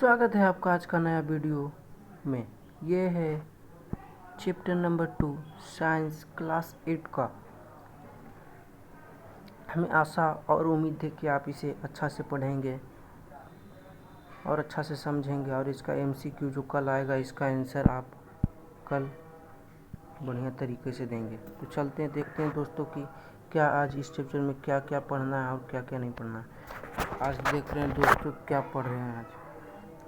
स्वागत है आपका आज का नया वीडियो में। ये है चैप्टर नंबर 2 साइंस क्लास 8 का। हमें आशा और उम्मीद है कि आप इसे अच्छा से पढ़ेंगे और अच्छा से समझेंगे और इसका MCQ जो कल आएगा इसका आंसर आप कल बढ़िया तरीके से देंगे। तो चलते हैं, देखते हैं दोस्तों कि क्या आज इस चैप्टर में क्या क्या पढ़ना है और क्या क्या नहीं पढ़ना है। आज देख रहे हैं दोस्तों क्या पढ़ रहे हैं।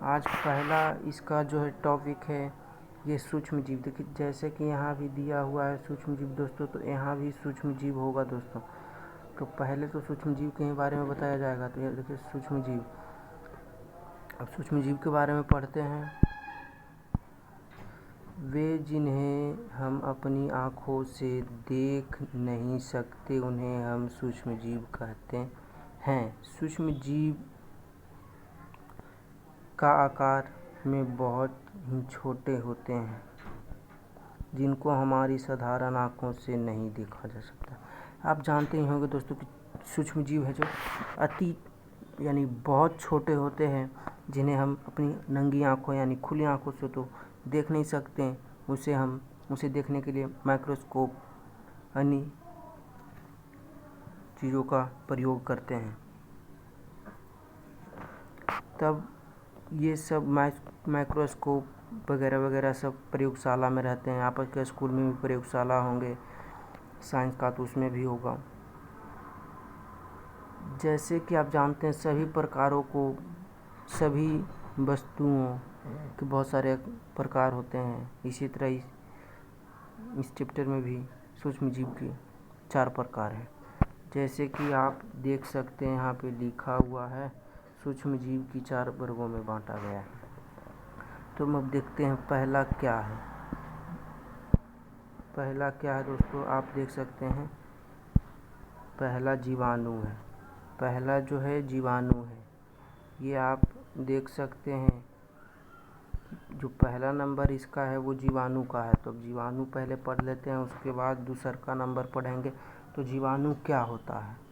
आज पहला इसका जो है टॉपिक है ये सूक्ष्म जीव। देखिए जैसे कि यहाँ भी दिया हुआ है सूक्ष्म जीव दोस्तों, तो यहाँ भी सूक्ष्म जीव होगा दोस्तों। तो पहले तो सूक्ष्म जीव के बारे में बताया जाएगा। तो ये देखिए सूक्ष्म जीव। अब सूक्ष्म जीव के बारे में पढ़ते हैं। वे जिन्हें हम अपनी आँखों से देख नहीं सकते उन्हें हम सूक्ष्म जीव कहते हैं। सूक्ष्म जीव का आकार में बहुत ही छोटे होते हैं, जिनको हमारी साधारण आँखों से नहीं देखा जा सकता। आप जानते ही होंगे दोस्तों कि सूक्ष्म जीव है जो अति यानी बहुत छोटे होते हैं, जिन्हें हम अपनी नंगी आँखों यानी खुली आँखों से तो देख नहीं सकते। उसे देखने के लिए माइक्रोस्कोप अन्य चीज़ों का प्रयोग करते हैं। तब ये सब माइक्रोस्कोप वगैरह वगैरह सब प्रयोगशाला में रहते हैं। आपके स्कूल में भी प्रयोगशाला होंगे साइंस का, तो उसमें भी होगा। जैसे कि आप जानते हैं सभी वस्तुओं के बहुत सारे प्रकार होते हैं। इसी तरह इस चैप्टर में भी सूक्ष्म जीव के 4 प्रकार हैं। जैसे कि आप देख सकते हैं यहाँ पे लिखा हुआ है सूक्ष्म जीव की 4 वर्गों में बांटा गया है। तो हम अब देखते हैं पहला क्या है। पहला क्या है दोस्तों, आप देख सकते हैं पहला जीवाणु है। पहला जो है जीवाणु है, ये आप देख सकते हैं। जो पहला नंबर इसका है वो जीवाणु का है। तो अब जीवाणु पहले पढ़ लेते हैं, उसके बाद दूसरा का नंबर पढ़ेंगे। तो जीवाणु क्या होता है।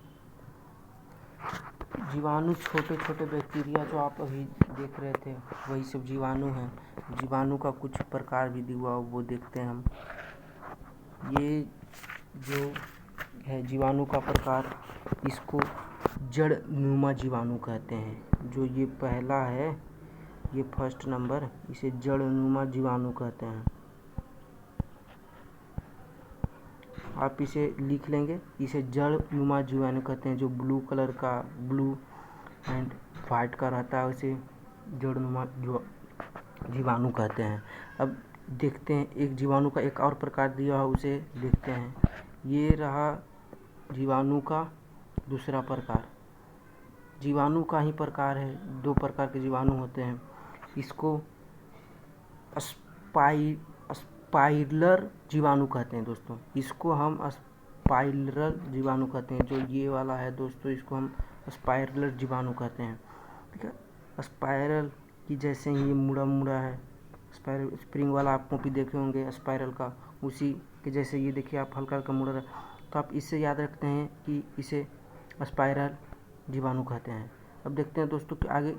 जीवाणु छोटे छोटे बैक्टीरिया जो आप अभी देख रहे थे वही सब जीवाणु हैं। जीवाणु का कुछ प्रकार भी दिया हुआ वो देखते हैं हम। ये जो है जीवाणु का प्रकार, इसको जड़नुमा जीवाणु कहते हैं। जो ये पहला है, ये फर्स्ट नंबर, इसे जड़नुमा जीवाणु कहते हैं। आप इसे लिख लेंगे, इसे जड़नुमा जीवाणु कहते हैं। जो ब्लू कलर का, ब्लू एंड वाइट का रहता है उसे जड़नुमा जीवाणु कहते हैं। अब देखते हैं एक जीवाणु का एक और प्रकार दिया है, उसे देखते हैं। ये रहा जीवाणु का दूसरा प्रकार। जीवाणु का ही प्रकार है, 2 प्रकार के जीवाणु होते हैं। इसको स्पाइरल जीवाणु कहते हैं दोस्तों। इसको हम स्पाइरल जीवाणु कहते हैं। जो ये वाला है दोस्तों, इसको हम स्पाइरल जीवाणु कहते हैं। ठीक है, स्पाइरल की जैसे ही ये मुड़ा मुड़ा है, स्पाइरल स्प्रिंग वाला आप कॉपी देखे होंगे स्पाइरल का, उसी के जैसे ये देखिए आप हल्का हल्का मुड़ा रहा है। तो आप इससे याद रखते हैं कि इसे स्पाइरल जीवाणु कहते हैं। अब देखते हैं दोस्तों कि आगे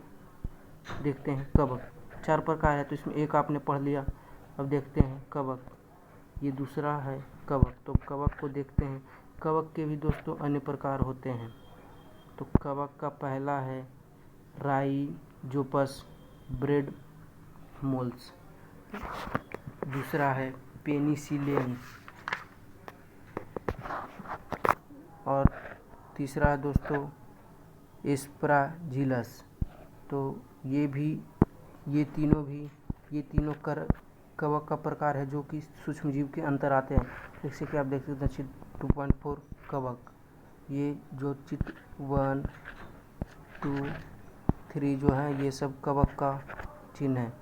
देखते हैं कवक। 4 प्रकार है, तो इसमें एक आपने पढ़ लिया। अब देखते हैं कवक, ये दूसरा है कवक। तो कवक को देखते हैं। कवक के भी दोस्तों अन्य प्रकार होते हैं। तो कवक का पहला है राइजोपस ब्रेड मोल्स। दूसरा है पेनिसिलियन और तीसरा है दोस्तों एस्पराजिलस। तो ये तीनों कवक का प्रकार है जो कि सूक्ष्म जीव के अंतर आते हैं। जैसे कि आप देख सकते हैं चित्र 2.4 कवक। ये जो चित्र 1, 2, 3 जो है ये सब कवक का चिन्ह है।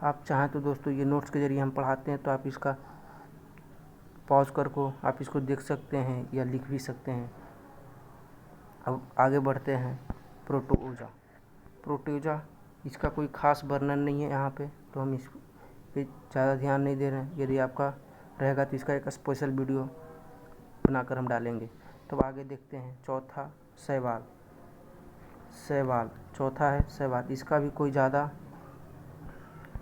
आप चाहें तो दोस्तों ये नोट्स के जरिए हम पढ़ाते हैं, तो आप इसका पॉज करके आप इसको देख सकते हैं या लिख भी सकते हैं। अब आगे बढ़ते हैं। प्रोटोजोआ इसका कोई खास वर्णन नहीं है यहाँ पे, तो हम इस पे ज़्यादा ध्यान नहीं दे रहे हैं। यदि आपका रहेगा तो इसका एक स्पेशल वीडियो बनाकर हम डालेंगे। तो आगे देखते हैं चौथा शैवाल। चौथा है शैवाल। इसका भी कोई ज़्यादा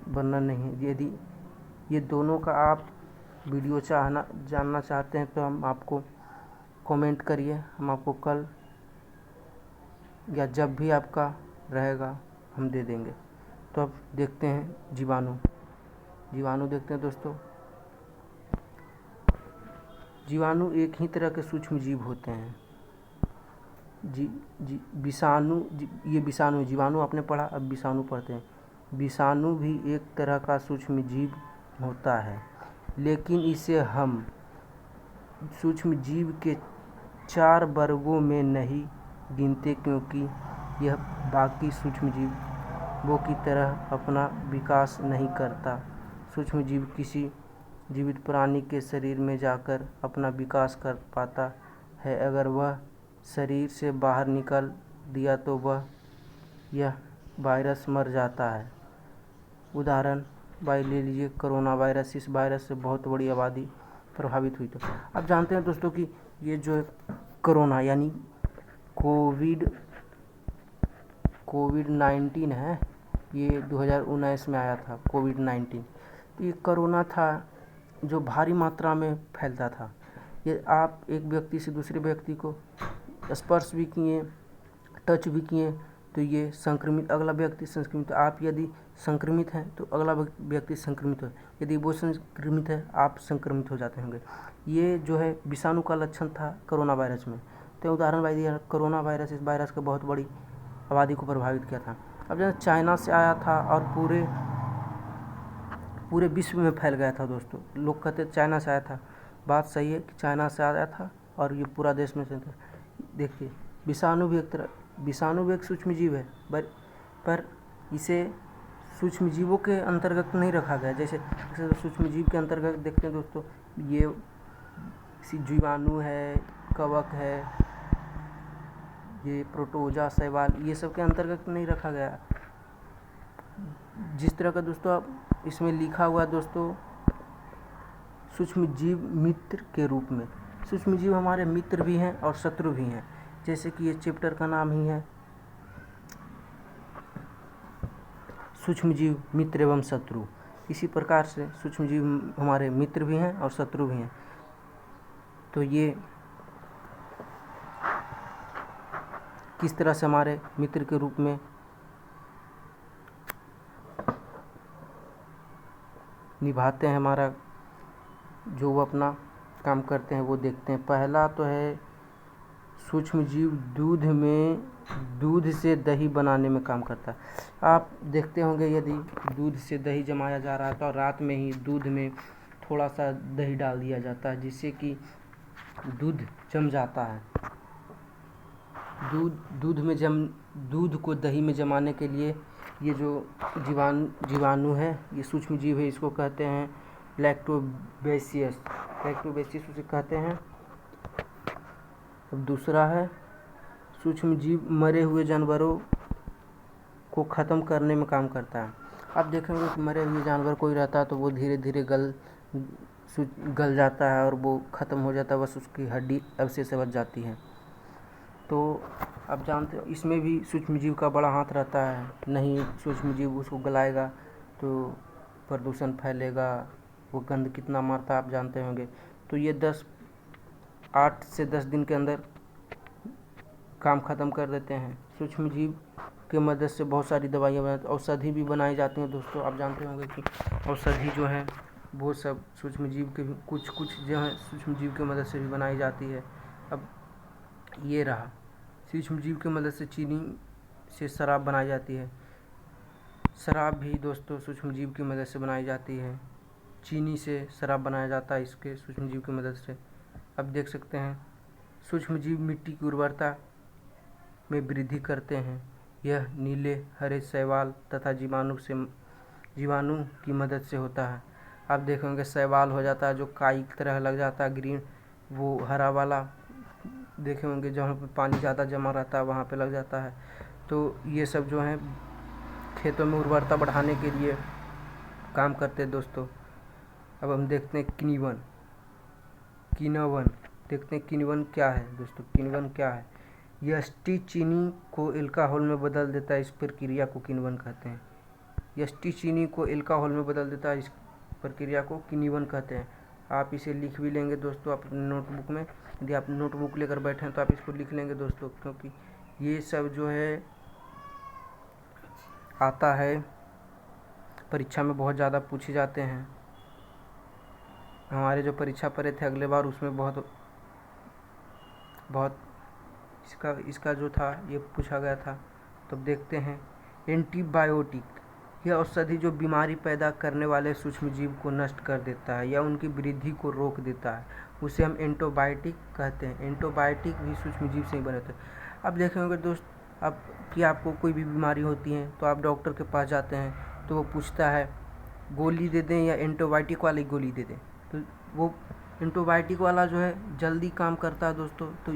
वर्णन नहीं है। यदि ये दोनों का आप वीडियो जानना चाहते हैं तो हम आपको कमेंट करिए, हम आपको कल या जब भी आपका रहेगा हम दे देंगे। तो अब देखते हैं जीवाणु देखते हैं दोस्तों। जीवाणु एक ही तरह के सूक्ष्म जीव होते हैं। विषाणु, ये विषाणु, जीवाणु आपने पढ़ा, अब विषाणु पढ़ते हैं। विषाणु भी एक तरह का सूक्ष्म जीव होता है, लेकिन इसे हम सूक्ष्म जीव के 4 वर्गों में नहीं गिनते, क्योंकि यह बाकी सूक्ष्म जीवों की तरह अपना विकास नहीं करता। सूक्ष्म जीव किसी जीवित प्राणी के शरीर में जाकर अपना विकास कर पाता है। अगर वह शरीर से बाहर निकल दिया तो यह वायरस मर जाता है। उदाहरण ले लीजिए कोरोना वायरस। इस वायरस से बहुत बड़ी आबादी प्रभावित हुई। तो आप जानते हैं दोस्तों कि ये जो कोरोना यानी कोविड-19 है, ये 2019 में आया था कोविड-19। तो ये कोरोना था जो भारी मात्रा में फैलता था। ये आप एक व्यक्ति से दूसरे व्यक्ति को स्पर्श भी किए, टच भी किए तो ये संक्रमित, अगला व्यक्ति संक्रमित। आप यदि संक्रमित हैं तो अगला व्यक्ति संक्रमित हो, यदि वो संक्रमित है आप संक्रमित हो जाते होंगे। ये जो है विषाणु का लक्षण था कोरोना वायरस में। तो उदाहरण भाई दिया कोरोना वायरस, इस वायरस का बहुत बड़ी आबादी को प्रभावित किया था। अब जब चाइना से आया था और पूरे विश्व में फैल गया था दोस्तों। लोग कहते चाइना से आया था, बात सही है कि चाइना से आया था और ये पूरा देश में से था। देखिए विषाणु भी एक सूक्ष्म जीव है, पर इसे सूक्ष्म जीवों के अंतर्गत नहीं रखा गया। जैसे सूक्ष्म जीव के अंतर्गत देखते हैं दोस्तों, ये जीवाणु है, कवक है, ये प्रोटोजा, शैवाल, ये सब के अंतर्गत नहीं रखा गया। जिस तरह का दोस्तों आप इसमें लिखा हुआ दोस्तों, सूक्ष्म जीव मित्र के रूप में। सूक्ष्म जीव हमारे मित्र भी हैं और शत्रु भी हैं, जैसे कि ये चैप्टर का नाम ही है सूक्ष्म जीव मित्र एवं शत्रु। इसी प्रकार से सूक्ष्म जीव हमारे मित्र भी हैं और शत्रु भी हैं। तो ये किस तरह से हमारे मित्र के रूप में निभाते हैं, हमारा जो वो अपना काम करते हैं वो देखते हैं। पहला तो है सूक्ष्म जीव दूध से दही बनाने में काम करता है। आप देखते होंगे यदि दूध से दही जमाया जा रहा है तो रात में ही दूध में थोड़ा सा दही डाल दिया जाता है, जिससे कि दूध जम जाता है। दूध को दही में जमाने के लिए ये जो जीवाणु है, ये सूक्ष्म जीव है, इसको कहते हैं लैक्टोबैसियस उसे कहते हैं। अब दूसरा है सूक्ष्म जीव मरे हुए जानवरों को ख़त्म करने में काम करता है। आप देखेंगे कि मरे हुए जानवर कोई रहता है तो वो धीरे धीरे गल जाता है और वो ख़त्म हो जाता है, बस उसकी हड्डी अवशेष बच जाती है। तो आप जानते हो इसमें भी सूक्ष्म जीव का बड़ा हाथ रहता है। नहीं सूक्ष्म जीव उसको गलाएगा तो प्रदूषण फैलेगा, वो गंध कितना मारता है आप जानते होंगे। तो ये 8 से 10 दिन के अंदर काम ख़त्म कर देते हैं। सूक्ष्म जीव के मदद से बहुत सारी दवाइयाँ बनाती, औषधि भी बनाई जाती हैं दोस्तों। आप जानते होंगे कि औषधि जो है वो सब सूक्ष्म जीव के भी कुछ जो है सूक्ष्म जीव की मदद से भी बनाई जाती है। अब ये रहा सूक्ष्म जीव की मदद से चीनी से शराब बनाई जाती है। शराब भी दोस्तों सूक्ष्म जीव की मदद से बनाई जाती है। चीनी से शराब बनाया जाता है इसके सूक्ष्म जीव की मदद से। अब देख सकते हैं सूक्ष्म जीव मिट्टी की उर्वरता में वृद्धि करते हैं। यह नीले हरे शैवाल तथा जीवाणु की मदद से होता है। आप देखेंगे शैवाल हो जाता है जो काई की तरह लग जाता है, ग्रीन, वो हरा वाला देखे होंगे जहाँ पे पानी ज़्यादा जमा रहता है वहाँ पे लग जाता है। तो ये सब जो है खेतों में उर्वरता बढ़ाने के लिए काम करते हैं दोस्तों। अब हम देखते हैं किण्वन देखते हैं किण्वन क्या है दोस्तों। किण्वन क्या है? यह चीनी को अल्कोहल में बदल देता है, इस प्रक्रिया को किण्वन कहते हैं। यष्टि चीनी को एल्कोहल में बदल देता है। इस प्रक्रिया को किण्वन कहते हैं। आप इसे लिख भी लेंगे दोस्तों अपने नोटबुक में। यदि आप नोटबुक लेकर बैठे हैं तो आप इसको लिख लेंगे दोस्तों, क्योंकि ये सब जो है आता है परीक्षा में, बहुत ज़्यादा पूछे जाते हैं। हमारे जो परीक्षा पढ़े थे अगले बार, उसमें बहुत इसका जो था ये पूछा गया था। तो देखते हैं, एंटीबायोटिक, यह औषधि जो बीमारी पैदा करने वाले सूक्ष्मजीव को नष्ट कर देता है या उनकी वृद्धि को रोक देता है, उसे हम एंटीबायोटिक कहते हैं। एंटीबायोटिक भी सूक्ष्मजीव से ही बने थे। अब देखेंगे दोस्त, अब कि आपको कोई भी बीमारी होती है तो आप डॉक्टर के पास जाते हैं तो वो पूछता है गोली दे दें या एंटीबायोटिक वाली गोली दे दें। तो वो एंटीबायोटिक वाला जो है जल्दी काम करता है दोस्तों। तो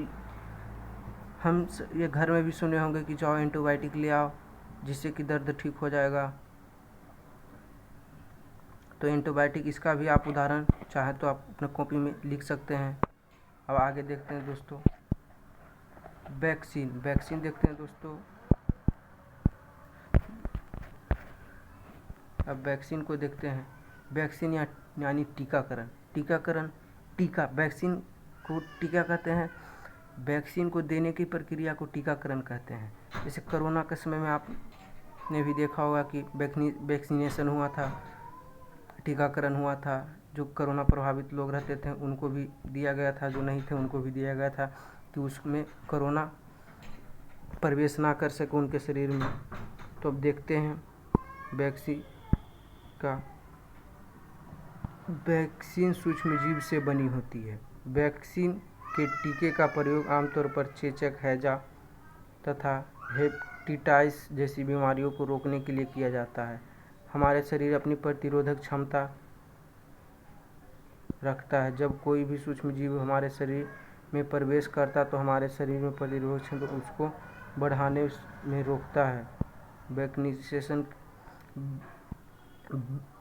हम ये घर में भी सुने होंगे कि जाओ एंटीबायोटिक ले आओ जिससे कि दर्द ठीक हो जाएगा। तो एंटीबायोटिक, इसका भी आप उदाहरण चाहे तो आप अपने कॉपी में लिख सकते हैं। अब आगे देखते हैं दोस्तों, वैक्सीन। वैक्सीन देखते हैं दोस्तों। अब वैक्सीन को देखते हैं। वैक्सीन यानी टीकाकरण। टीका, वैक्सीन को टीका कहते हैं। वैक्सीन को देने की प्रक्रिया को टीकाकरण कहते हैं। जैसे कोरोना के समय में आपने भी देखा होगा कि वैक्सीनेशन हुआ था, टीकाकरण हुआ था। जो कोरोना प्रभावित लोग रहते थे उनको भी दिया गया था, जो नहीं थे उनको भी दिया गया था कि उसमें कोरोना प्रवेश ना कर सके उनके शरीर में। तो अब देखते हैं वैक्सीन सूक्ष्मजीव से बनी होती है। वैक्सीन के टीके का प्रयोग आमतौर पर चेचक, हैजा तथा हेपेटाइटिस जैसी बीमारियों को रोकने के लिए किया जाता है। हमारे शरीर अपनी प्रतिरोधक क्षमता रखता है। जब कोई भी सूक्ष्मजीव हमारे शरीर में प्रवेश करता तो हमारे शरीर में प्रतिरोधक क्षमता उसको बढ़ाने में रोकता है।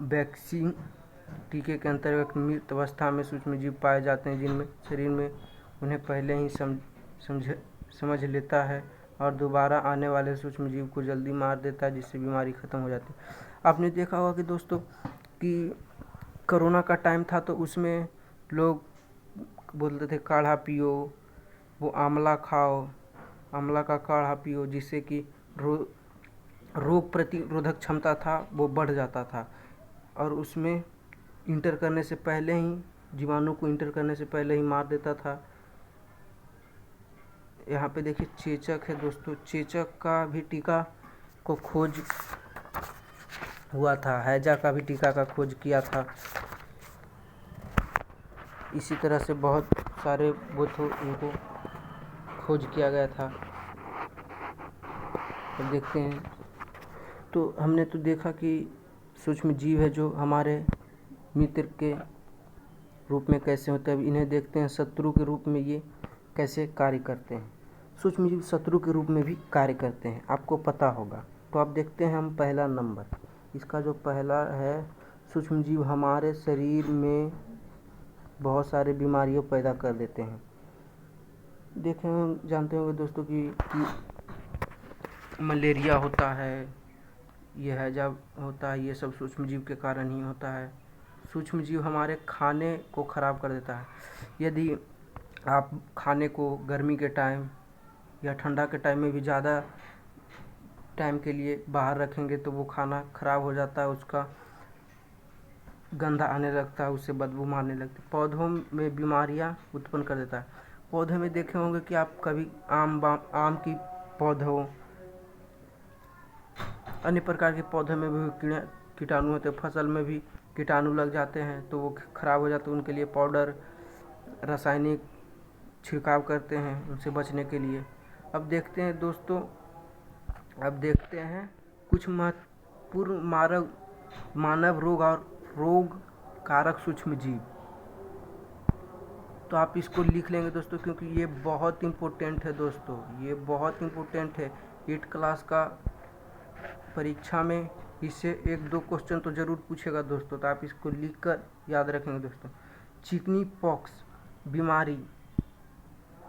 वैक्सीन टीके के अंतर्गत मृत अवस्था में सूक्ष्मजीव पाए जाते हैं जिनमें शरीर में उन्हें पहले ही समझ लेता है और दोबारा आने वाले सूक्ष्मजीव को जल्दी मार देता है, जिससे बीमारी ख़त्म हो जाती है। आपने देखा होगा कि दोस्तों कि कोरोना का टाइम था तो उसमें लोग बोलते थे काढ़ा पियो, वो आंवला खाओ, आंवला का काढ़ा पियो, जिससे कि रोग प्रतिरोधक क्षमता था वो बढ़ जाता था और उसमें इंटर करने से पहले ही, जीवाणु को इंटर करने से पहले ही मार देता था। यहाँ पे देखिए चेचक है दोस्तों। चेचक का भी टीका को खोज हुआ था। हैजा का भी टीका का खोज किया था। इसी तरह से बहुत सारे उनको खोज किया गया था। अब देखते हैं, तो हमने तो देखा कि सूक्ष्म जीव है जो हमारे मित्र के रूप में कैसे होते हैं। अब इन्हें देखते हैं शत्रु के रूप में ये कैसे कार्य करते हैं। सूक्ष्मजीव शत्रु के रूप में भी कार्य करते हैं, आपको पता होगा। तो आप देखते हैं हम पहला नंबर, इसका जो पहला है, सूक्ष्मजीव हमारे शरीर में बहुत सारे बीमारियों पैदा कर देते हैं। देखें, हम जानते होंगे दोस्तों कि मलेरिया होता है, यह हैजा होता है, ये सब सूक्ष्मजीव के कारण ही होता है। सूक्ष्मजीव हमारे खाने को ख़राब कर देता है। यदि आप खाने को गर्मी के टाइम या ठंडा के टाइम में भी ज़्यादा टाइम के लिए बाहर रखेंगे तो वो खाना ख़राब हो जाता है, उसका गंधा आने लगता है, उससे बदबू मारने लगती है। पौधों में बीमारियां उत्पन्न कर देता है। पौधे में देखे होंगे कि आप कभी आम की पौधों, अन्य प्रकार के पौधों में भी कीटाणु होते हैं। फसल में भी कीटाणु लग जाते हैं तो वो ख़राब हो जाते हैं। उनके लिए पाउडर, रासायनिक छिड़काव करते हैं उनसे बचने के लिए। अब देखते हैं दोस्तों, अब देखते हैं कुछ महत्वपूर्ण मानव रोग और रोग कारक सूक्ष्मजीव। तो आप इसको लिख लेंगे दोस्तों, क्योंकि ये बहुत इम्पोर्टेंट है दोस्तों, ये बहुत इम्पोर्टेंट है। 8 क्लास का परीक्षा में इससे 1-2 क्वेश्चन तो ज़रूर पूछेगा दोस्तों, तो आप इसको लिख कर याद रखेंगे दोस्तों। चिकनी पॉक्स बीमारी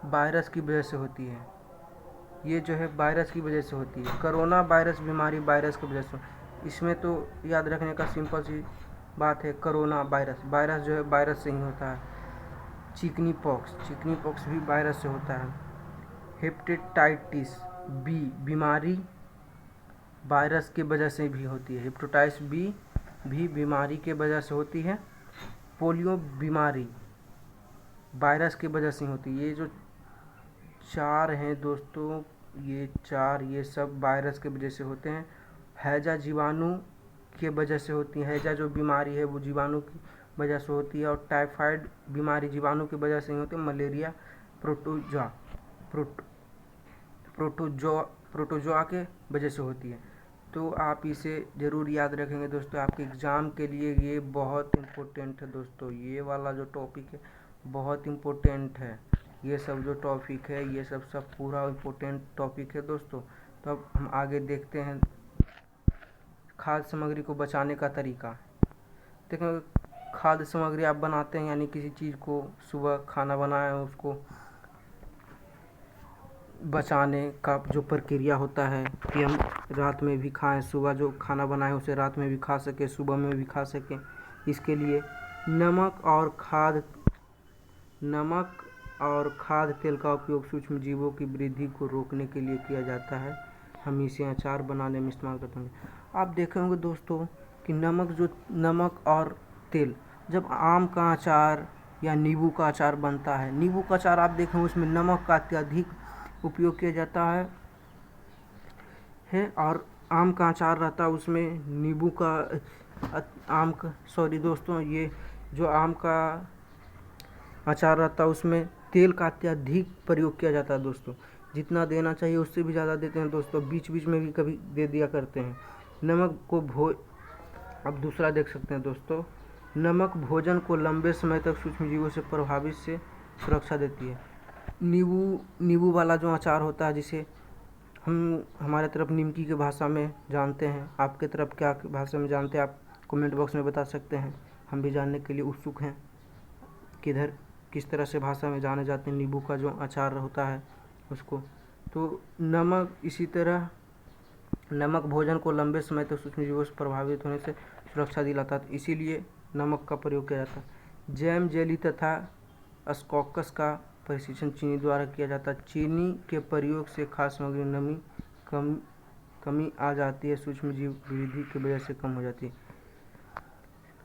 वायरस की वजह से होती है। ये जो है वायरस की वजह से होती है। कोरोना वायरस बीमारी वायरस की वजह से, इसमें तो याद रखने का सिंपल सी बात है, कोरोना वायरस, वायरस जो है वायरस से ही होता है। चिकनी पॉक्स भी वायरस से होता है। हेपेटाइटिस बी बीमारी वायरस के वजह से भी होती है। हेपेटाइटिस बी भी बीमारी के वजह से होती है। पोलियो बीमारी वायरस की वजह से होती है। ये जो 4 हैं दोस्तों, ये सब वायरस के वजह से होते हैं। हैजा जीवाणु के वजह से होती है। हैजा जो बीमारी है वो जीवाणु की वजह से होती है। और टाइफाइड बीमारी जीवाणु की वजह से ही होती है। मलेरिया प्रोटोजोआ के वजह से होती है। तो आप इसे ज़रूर याद रखेंगे दोस्तों, आपके एग्ज़ाम के लिए ये बहुत इम्पोर्टेंट है दोस्तों। ये वाला जो टॉपिक है बहुत इम्पोर्टेंट है। ये सब जो टॉपिक है ये सब पूरा इम्पोर्टेंट टॉपिक है दोस्तों। तो अब हम आगे देखते हैं खाद्य सामग्री को बचाने का तरीका। देखो, खाद्य सामग्री आप बनाते हैं, यानी किसी चीज़ को सुबह खाना बनाए उसको बचाने का जो प्रक्रिया होता है कि हम रात में भी खाएं, सुबह जो खाना बनाएं उसे रात में भी खा सकें, सुबह में भी खा सकें। इसके लिए नमक और खाद्य तेल का उपयोग सूक्ष्म जीवों की वृद्धि को रोकने के लिए किया जाता है। हम इसे अचार बनाने में इस्तेमाल करते हैं। आप देखे होंगे दोस्तों कि नमक और तेल, जब आम का अचार या नींबू का अचार बनता है, नींबू का अचार आप देखें उसमें नमक का अत्यधिक उपयोग किया जाता है और आम का अचार रहता है उसमें नींबू का दोस्तों, ये जो आम का अचार रहता है उसमें तेल का अत्यधिक प्रयोग किया जाता है दोस्तों। जितना देना चाहिए उससे भी ज़्यादा देते हैं दोस्तों, बीच बीच में भी कभी दे दिया करते हैं। अब दूसरा देख सकते हैं दोस्तों, नमक भोजन को लंबे समय तक सूक्ष्म जीवों से प्रभावित से सुरक्षा देती है। नींबू वाला जो अचार होता है, जिसे हम हमारे तरफ निमकी की भाषा में जानते हैं, आपके तरफ क्या भाषा में जानते हैं आप कमेंट बॉक्स में बता सकते हैं। हम भी जानने के लिए उत्सुक हैं किस तरह से भाषा में जाने जाते हैं नींबू का जो अचार होता है उसको। तो इसी तरह नमक भोजन को लंबे समय तक सूक्ष्म जीवों से प्रभावित होने से सुरक्षा दिलाता है, इसीलिए नमक का प्रयोग किया जाता है। जैम, जेली तथा स्क्वैश का प्रशिक्षण चीनी द्वारा किया जाता है। चीनी के प्रयोग से खाद्य सामग्री नमी कमी आ जाती है, सूक्ष्म जीव वृद्धि की वजह से कम हो जाती है।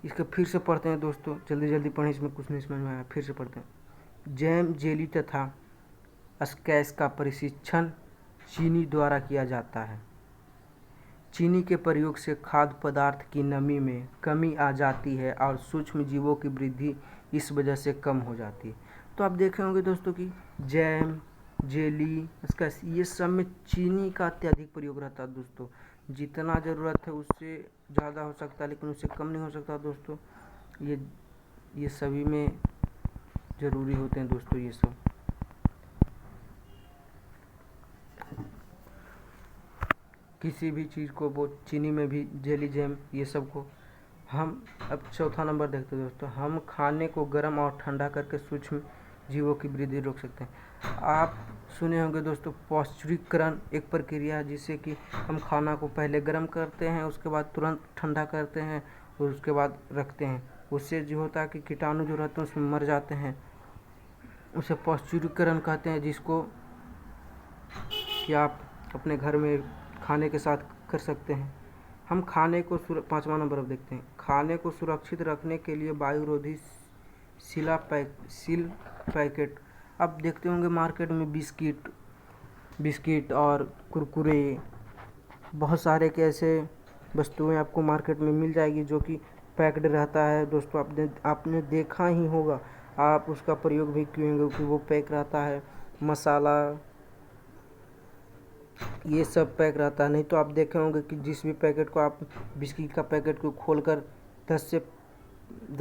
इसके फिर से पढ़ते हैं दोस्तों, जल्दी पढ़ें, इसमें कुछ नहीं समझ में आया, फिर से पढ़ते हैं। जैम, जेली तथा स्क्वैश का प्रशिक्षण चीनी द्वारा किया जाता है। चीनी के प्रयोग से खाद्य पदार्थ की नमी में कमी आ जाती है और सूक्ष्म जीवों की वृद्धि इस वजह से कम हो जाती है। तो आप देखे होंगे दोस्तों कि जैम, जेली, स्क्वैश, ये सब में चीनी का अत्यधिक प्रयोग रहता है दोस्तों। जितना ज़रूरत है उससे ज़्यादा हो सकता है, लेकिन उससे कम नहीं हो सकता दोस्तों। ये सभी में ज़रूरी होते हैं दोस्तों ये सब। किसी भी चीज़ को वो चीनी में भी जेली, जैम, ये सब को हम अब चौथा नंबर देखते हैं दोस्तों, हम खाने को गर्म और ठंडा करके सूक्ष्म जीवों की वृद्धि रोक सकते हैं। आप सुने होंगे दोस्तों, पौष्टिकीकरण एक प्रक्रिया है जिससे कि हम खाना को पहले गर्म करते हैं, उसके बाद तुरंत ठंडा करते हैं और उसके बाद रखते हैं। उससे जो होता है कि कीटाणु जो रहते हैं उसमें मर जाते हैं, उसे पौष्टिकीकरण कहते हैं, जिसको कि आप अपने घर में खाने के साथ कर सकते हैं। हम खाने को 5वां नंबर अब देखते हैं, खाने को सुरक्षित रखने के लिए वायुरोधी सील पैकेट। अब देखते होंगे मार्केट में बिस्किट और कुरकुरे, बहुत सारे के ऐसे वस्तुएं आपको मार्केट में मिल जाएगी जो कि पैक्ड रहता है दोस्तों। आपने देखा ही होगा, आप उसका प्रयोग भी किए होंगे कि वो पैक रहता है। मसाला ये सब पैक रहता है। नहीं तो आप देखे होंगे कि जिस भी पैकेट को आप बिस्किट का पैकेट को खोलकर 10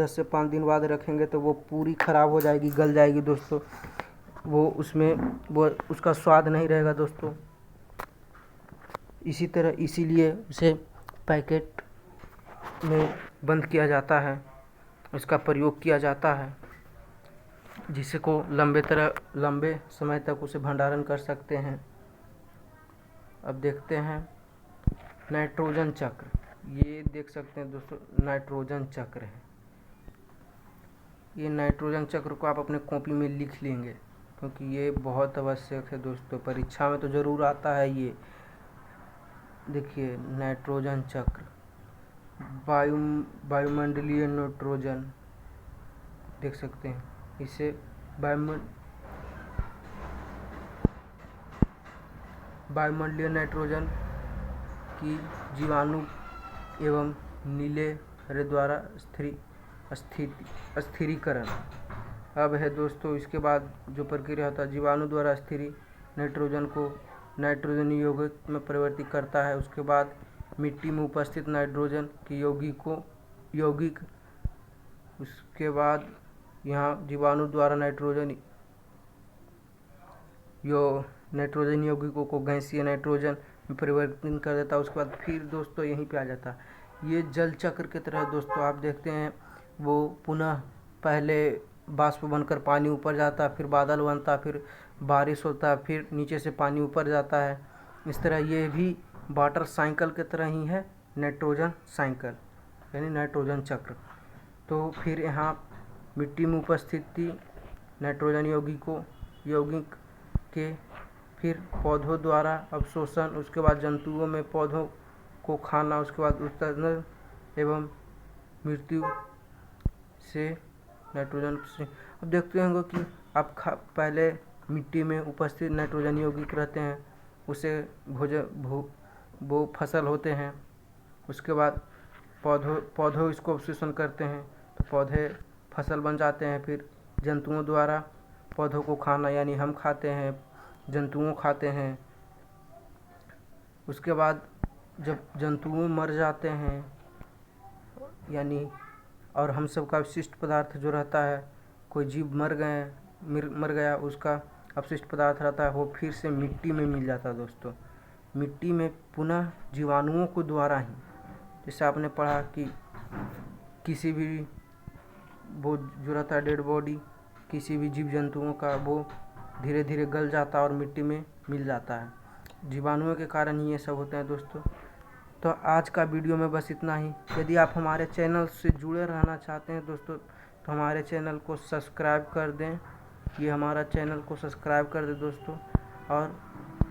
से 5 दिन बाद रखेंगे तो वो पूरी ख़राब हो जाएगी, गल जाएगी दोस्तों। वो उसका स्वाद नहीं रहेगा दोस्तों। इसीलिए उसे पैकेट में बंद किया जाता है, उसका प्रयोग किया जाता है, जिससे को लंबे समय तक उसे भंडारण कर सकते हैं। अब देखते हैं नाइट्रोजन चक्र। ये देख सकते हैं दोस्तों नाइट्रोजन चक्र है। ये नाइट्रोजन चक्र को आप अपने कॉपी में लिख लेंगे क्योंकि ये बहुत आवश्यक है दोस्तों, परीक्षा में तो ज़रूर आता है ये। देखिए नाइट्रोजन चक्र, वायुमंडलीय नाइट्रोजन देख सकते हैं, इसे वायुमंडलीय नाइट्रोजन की जीवाणु एवं नीले हरे द्वारा स्थिरीकरण। अब है दोस्तों इसके बाद जो प्रक्रिया होता है, जीवाणु द्वारा स्थिरी नाइट्रोजन को नाइट्रोजन यौगिक में परिवर्तित करता है। उसके बाद मिट्टी में उपस्थित नाइट्रोजन की यौगिक उसके बाद यहाँ जीवाणु द्वारा नाइट्रोजन यौगिकों को गैसीय नाइट्रोजन में परिवर्तित कर देता है। उसके बाद फिर दोस्तों यहीं पे आ जाता है। ये जल चक्र की तरह दोस्तों आप देखते हैं, वो पुनः पहले बाष्प बनकर पानी ऊपर जाता है, फिर बादल बनता है, फिर बारिश होता है, फिर नीचे से पानी ऊपर जाता है। इस तरह ये भी वाटर साइकिल की तरह ही है, नाइट्रोजन साइकिल यानी नाइट्रोजन चक्र। तो फिर यहाँ मिट्टी में उपस्थिति नाइट्रोजन यौगिक के, फिर पौधों द्वारा अवशोषण, उसके बाद जंतुओं में पौधों को खाना, उसके बाद उत्सर्जन एवं मृत्यु से नाइट्रोजन से। अब देखते होंगे कि आप पहले मिट्टी में उपस्थित नाइट्रोजन यौगिक रहते हैं, उसे वो फसल होते हैं। उसके बाद पौधों इसको अवशोषण करते हैं तो पौधे फसल बन जाते हैं। फिर जंतुओं द्वारा पौधों को खाना, यानी हम खाते हैं, जंतुओं खाते हैं। उसके बाद जब जंतुओं मर जाते हैं यानी, और हम सब का अवशिष्ट पदार्थ जो रहता है, कोई जीव मर गया उसका अवशिष्ट पदार्थ रहता है, वो फिर से मिट्टी में मिल जाता है दोस्तों। मिट्टी में पुनः जीवाणुओं को द्वारा ही, जैसे आपने पढ़ा कि किसी भी वो जो रहता है डेड बॉडी किसी भी जीव जंतुओं का, वो धीरे धीरे गल जाता है और मिट्टी में मिल जाता है। जीवाणुओं के कारण ही ये सब होते हैं दोस्तों। तो आज का वीडियो में बस इतना ही। यदि आप हमारे चैनल से जुड़े रहना चाहते हैं दोस्तों तो हमारे चैनल को सब्सक्राइब कर दें। ये हमारा चैनल को सब्सक्राइब कर दें दोस्तों और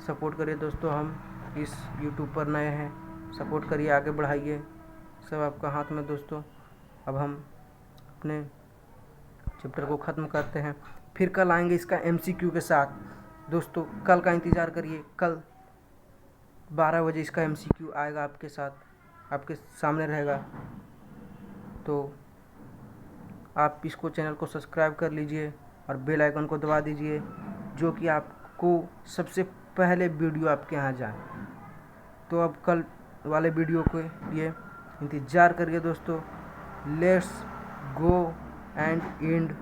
सपोर्ट करिए दोस्तों। हम इस यूट्यूब पर नए हैं, सपोर्ट करिए, आगे बढ़ाइए, सब आपका हाथ में दोस्तों। अब हम अपने चैप्टर को ख़त्म करते हैं, फिर कल आएंगे इसका MCQ के साथ दोस्तों। कल का इंतज़ार करिए, कल 12 बजे इसका MCQ आएगा, आपके साथ, आपके सामने रहेगा। तो आप इसको चैनल को सब्सक्राइब कर लीजिए और बेल आइकन को दबा दीजिए, जो कि आपको सबसे पहले वीडियो आपके यहाँ जाए। तो अब कल वाले वीडियो के लिए इंतज़ार करिए दोस्तों। Let's go and and